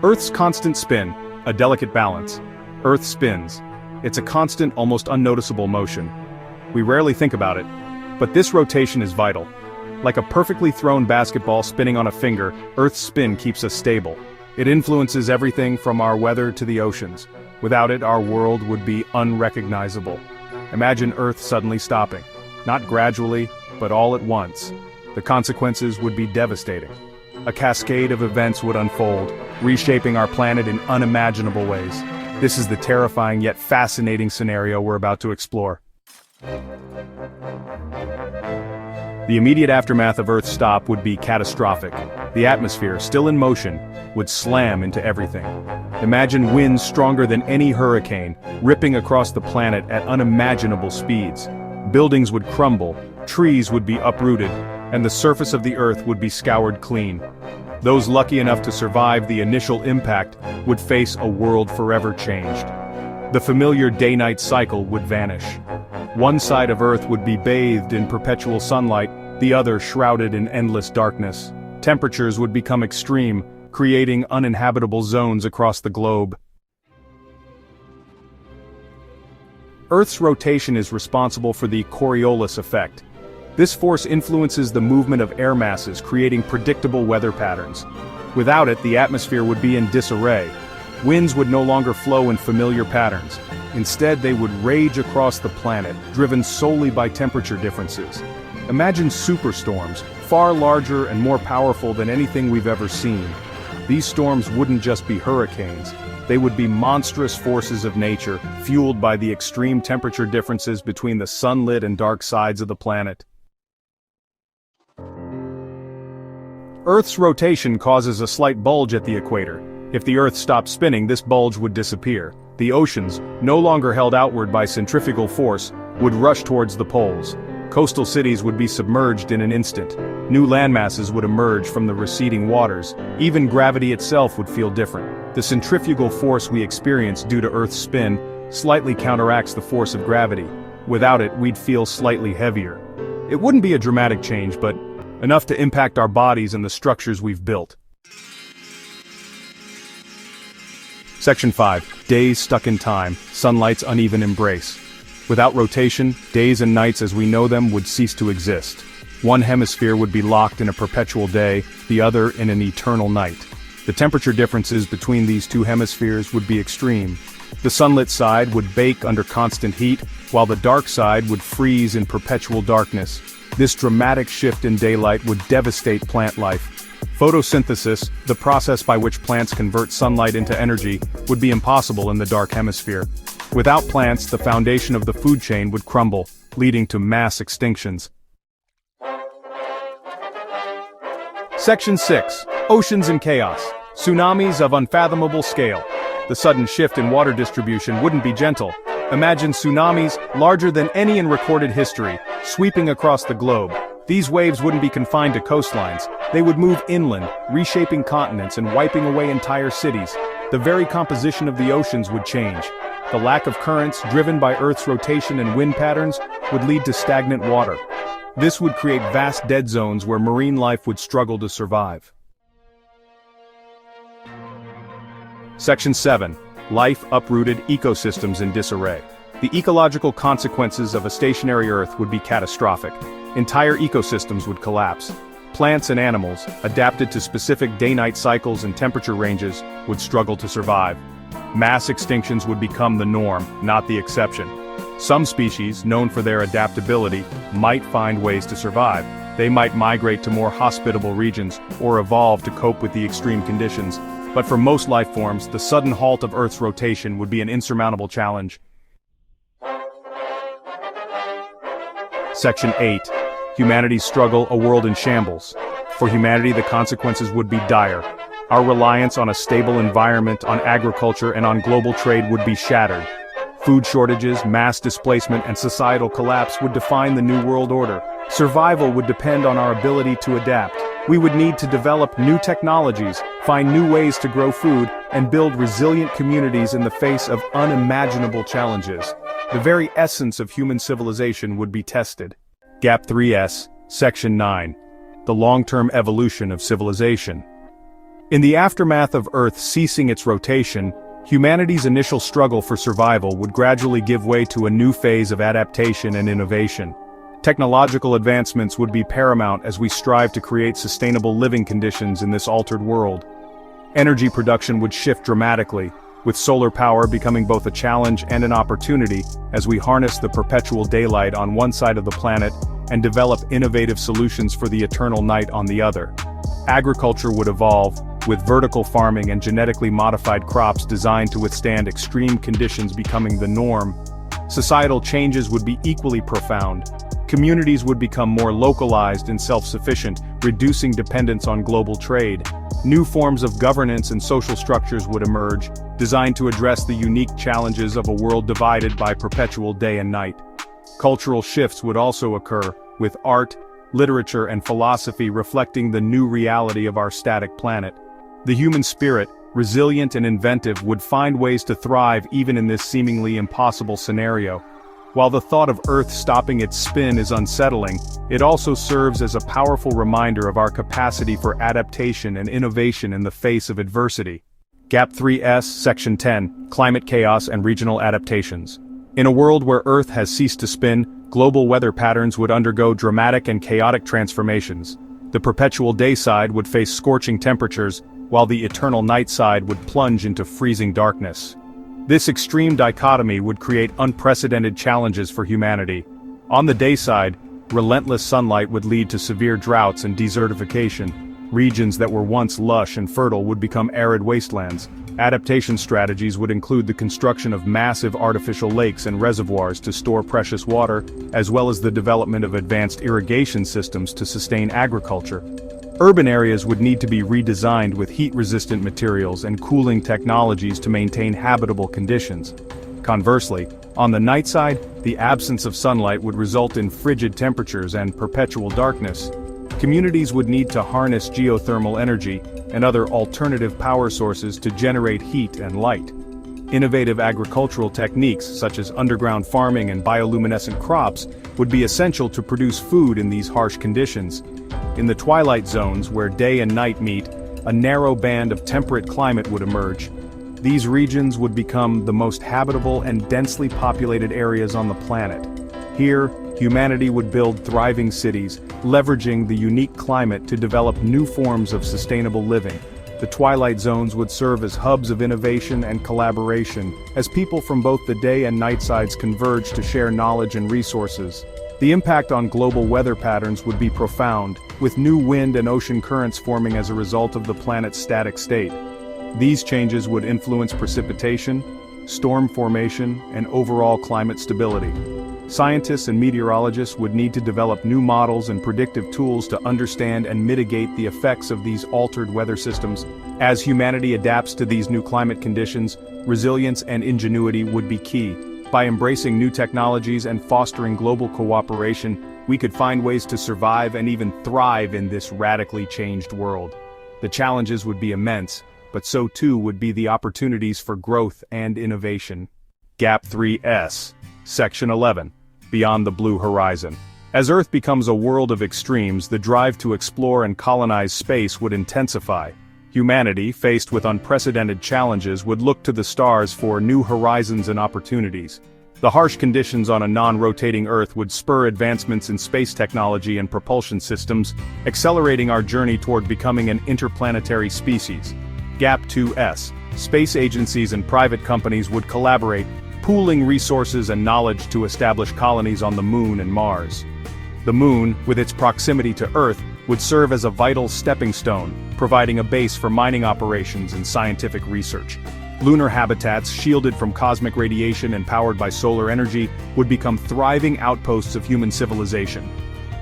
Earth's constant spin, a delicate balance. Earth spins. It's a constant, almost unnoticeable motion. We rarely think about it, but this rotation is vital. Like a perfectly thrown basketball spinning on a finger, Earth's spin keeps us stable. It influences everything from our weather to the oceans. Without it, our world would be unrecognizable. Imagine Earth suddenly stopping. Not gradually, but all at once. The consequences would be devastating. A cascade of events would unfold, reshaping our planet in unimaginable ways. This is the terrifying yet fascinating scenario we're about to explore. The immediate aftermath of Earth's stop would be catastrophic. The atmosphere, still in motion, would slam into everything. Imagine winds stronger than any hurricane, ripping across the planet at unimaginable speeds. Buildings would crumble, trees would be uprooted, and the surface of the Earth would be scoured clean. Those lucky enough to survive the initial impact would face a world forever changed. The familiar day-night cycle would vanish. One side of Earth would be bathed in perpetual sunlight, the other shrouded in endless darkness. Temperatures would become extreme, creating uninhabitable zones across the globe. Earth's rotation is responsible for the Coriolis effect. This force influences the movement of air masses, creating predictable weather patterns. Without it, the atmosphere would be in disarray. Winds would no longer flow in familiar patterns. Instead, they would rage across the planet, driven solely by temperature differences. Imagine superstorms, far larger and more powerful than anything we've ever seen. These storms wouldn't just be hurricanes. They would be monstrous forces of nature, fueled by the extreme temperature differences between the sunlit and dark sides of the planet. Earth's rotation causes a slight bulge at the equator. If the Earth stopped spinning, this bulge would disappear. The oceans, no longer held outward by centrifugal force, would rush towards the poles. Coastal cities would be submerged in an instant. New landmasses would emerge from the receding waters. Even gravity itself would feel different. The centrifugal force we experience due to Earth's spin slightly counteracts the force of gravity. Without it, we'd feel slightly heavier. It wouldn't be a dramatic change, but enough to impact our bodies and the structures we've built. Section 5. Days stuck in time, sunlight's uneven embrace. Without rotation, days and nights as we know them would cease to exist. One hemisphere would be locked in a perpetual day, the other in an eternal night. The temperature differences between these two hemispheres would be extreme. The sunlit side would bake under constant heat, while the dark side would freeze in perpetual darkness. This dramatic shift in daylight would devastate plant life. Photosynthesis, the process by which plants convert sunlight into energy, would be impossible in the dark hemisphere. Without plants, the foundation of the food chain would crumble, leading to mass extinctions. Section 6. Oceans in chaos. Tsunamis of unfathomable scale. The sudden shift in water distribution wouldn't be gentle. Imagine tsunamis, larger than any in recorded history, sweeping across the globe. These waves wouldn't be confined to coastlines. They would move inland, reshaping continents and wiping away entire cities. The very composition of the oceans would change. The lack of currents, driven by Earth's rotation and wind patterns, would lead to stagnant water. This would create vast dead zones where marine life would struggle to survive. Section 7. Life uprooted, ecosystems in disarray. The ecological consequences of a stationary Earth would be catastrophic. Entire ecosystems would collapse. Plants and animals, adapted to specific day-night cycles and temperature ranges, would struggle to survive. Mass extinctions would become the norm, not the exception. Some species, known for their adaptability, might find ways to survive. They might migrate to more hospitable regions or evolve to cope with the extreme conditions. But for most life forms, the sudden halt of Earth's rotation would be an insurmountable challenge. Section 8. Humanity's struggle, a world in shambles. For humanity, the consequences would be dire. Our reliance on a stable environment, on agriculture, and on global trade would be shattered. Food shortages, mass displacement, and societal collapse would define the New World Order. Survival would depend on our ability to adapt. We would need to develop new technologies, find new ways to grow food, and build resilient communities in the face of unimaginable challenges. The very essence of human civilization would be tested. Gap 3S, Section 9. The long-term evolution of civilization. In the aftermath of Earth ceasing its rotation, humanity's initial struggle for survival would gradually give way to a new phase of adaptation and innovation. Technological advancements would be paramount as we strive to create sustainable living conditions in this altered world. Energy production would shift dramatically, with solar power becoming both a challenge and an opportunity as we harness the perpetual daylight on one side of the planet and develop innovative solutions for the eternal night on the other. Agriculture would evolve, with vertical farming and genetically modified crops designed to withstand extreme conditions becoming the norm. Societal changes would be equally profound. Communities would become more localized and self-sufficient, reducing dependence on global trade. New forms of governance and social structures would emerge, designed to address the unique challenges of a world divided by perpetual day and night. Cultural shifts would also occur, with art, literature and philosophy reflecting the new reality of our static planet. The human spirit, resilient and inventive, would find ways to thrive even in this seemingly impossible scenario. While the thought of Earth stopping its spin is unsettling, it also serves as a powerful reminder of our capacity for adaptation and innovation in the face of adversity. GAP 3S, Section 10, Climate Chaos and Regional Adaptations. In a world where Earth has ceased to spin, global weather patterns would undergo dramatic and chaotic transformations. The perpetual day side would face scorching temperatures, while the eternal night side would plunge into freezing darkness. This extreme dichotomy would create unprecedented challenges for humanity. On the day side, relentless sunlight would lead to severe droughts and desertification. Regions that were once lush and fertile would become arid wastelands. Adaptation strategies would include the construction of massive artificial lakes and reservoirs to store precious water, as well as the development of advanced irrigation systems to sustain agriculture. Urban areas would need to be redesigned with heat-resistant materials and cooling technologies to maintain habitable conditions. Conversely, on the night side, the absence of sunlight would result in frigid temperatures and perpetual darkness. Communities would need to harness geothermal energy and other alternative power sources to generate heat and light. Innovative agricultural techniques such as underground farming and bioluminescent crops would be essential to produce food in these harsh conditions. In the twilight zones where day and night meet, a narrow band of temperate climate would emerge. These regions would become the most habitable and densely populated areas on the planet. Here, humanity would build thriving cities, leveraging the unique climate to develop new forms of sustainable living. The twilight zones would serve as hubs of innovation and collaboration, as people from both the day and night sides converge to share knowledge and resources. The impact on global weather patterns would be profound, with new wind and ocean currents forming as a result of the planet's static state. These changes would influence precipitation, storm formation, and overall climate stability. Scientists and meteorologists would need to develop new models and predictive tools to understand and mitigate the effects of these altered weather systems. As humanity adapts to these new climate conditions, resilience and ingenuity would be key. By embracing new technologies and fostering global cooperation, we could find ways to survive and even thrive in this radically changed world. The challenges would be immense, but so too would be the opportunities for growth and innovation. GAP 3S, Section 11, Beyond the Blue Horizon. As Earth becomes a world of extremes, the drive to explore and colonize space would intensify. Humanity, faced with unprecedented challenges, would look to the stars for new horizons and opportunities. The harsh conditions on a non-rotating Earth would spur advancements in space technology and propulsion systems, accelerating our journey toward becoming an interplanetary species. GAP 2S. Space agencies and private companies would collaborate, pooling resources and knowledge to establish colonies on the Moon and Mars. The Moon, with its proximity to Earth, would serve as a vital stepping stone, providing a base for mining operations and scientific research. Lunar habitats, shielded from cosmic radiation and powered by solar energy, would become thriving outposts of human civilization.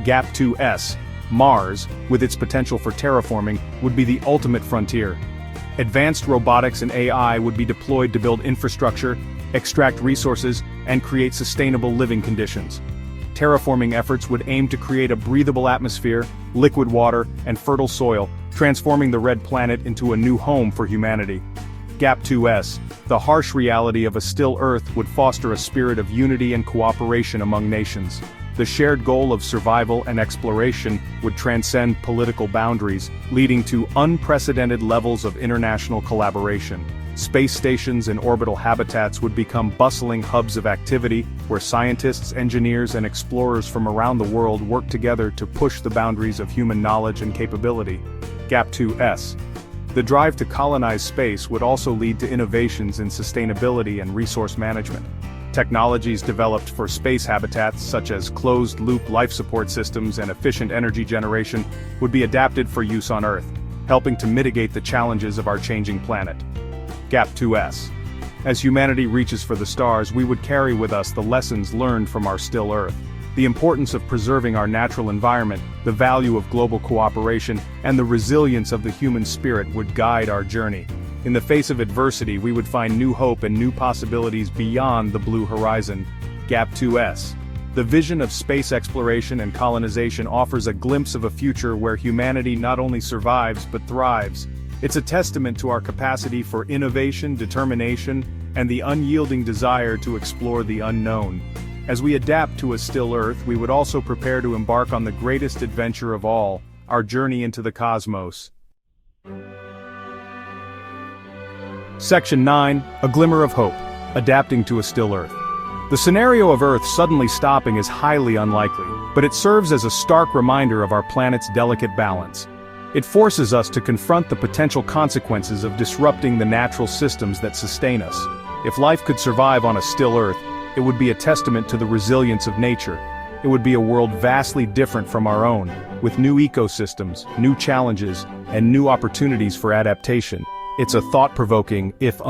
GAP 2S. Mars, with its potential for terraforming, would be the ultimate frontier. Advanced robotics and AI would be deployed to build infrastructure, extract resources, and create sustainable living conditions. Terraforming efforts would aim to create a breathable atmosphere, liquid water, and fertile soil, transforming the red planet into a new home for humanity. GAP 2S. The harsh reality of a still Earth would foster a spirit of unity and cooperation among nations. The shared goal of survival and exploration would transcend political boundaries, leading to unprecedented levels of international collaboration. Space stations and orbital habitats would become bustling hubs of activity, where scientists, engineers, and explorers from around the world work together to push the boundaries of human knowledge and capability. GAP2S. The drive to colonize space would also lead to innovations in sustainability and resource management. Technologies developed for space habitats such as closed-loop life support systems and efficient energy generation would be adapted for use on Earth, helping to mitigate the challenges of our changing planet. GAP2S. As humanity reaches for the stars, we would carry with us the lessons learned from our still Earth. The importance of preserving our natural environment, the value of global cooperation, and the resilience of the human spirit would guide our journey. In the face of adversity, we would find new hope and new possibilities beyond the blue horizon. GAP2S. The vision of space exploration and colonization offers a glimpse of a future where humanity not only survives but thrives. It's a testament to our capacity for innovation, determination, and the unyielding desire to explore the unknown. As we adapt to a still Earth, we would also prepare to embark on the greatest adventure of all, our journey into the cosmos. Section 9, A Glimmer of Hope, Adapting to a Still Earth. The scenario of Earth suddenly stopping is highly unlikely, but it serves as a stark reminder of our planet's delicate balance. It forces us to confront the potential consequences of disrupting the natural systems that sustain us. If life could survive on a still Earth, it would be a testament to the resilience of nature. It would be a world vastly different from our own, with new ecosystems, new challenges, and new opportunities for adaptation. It's a thought-provoking, if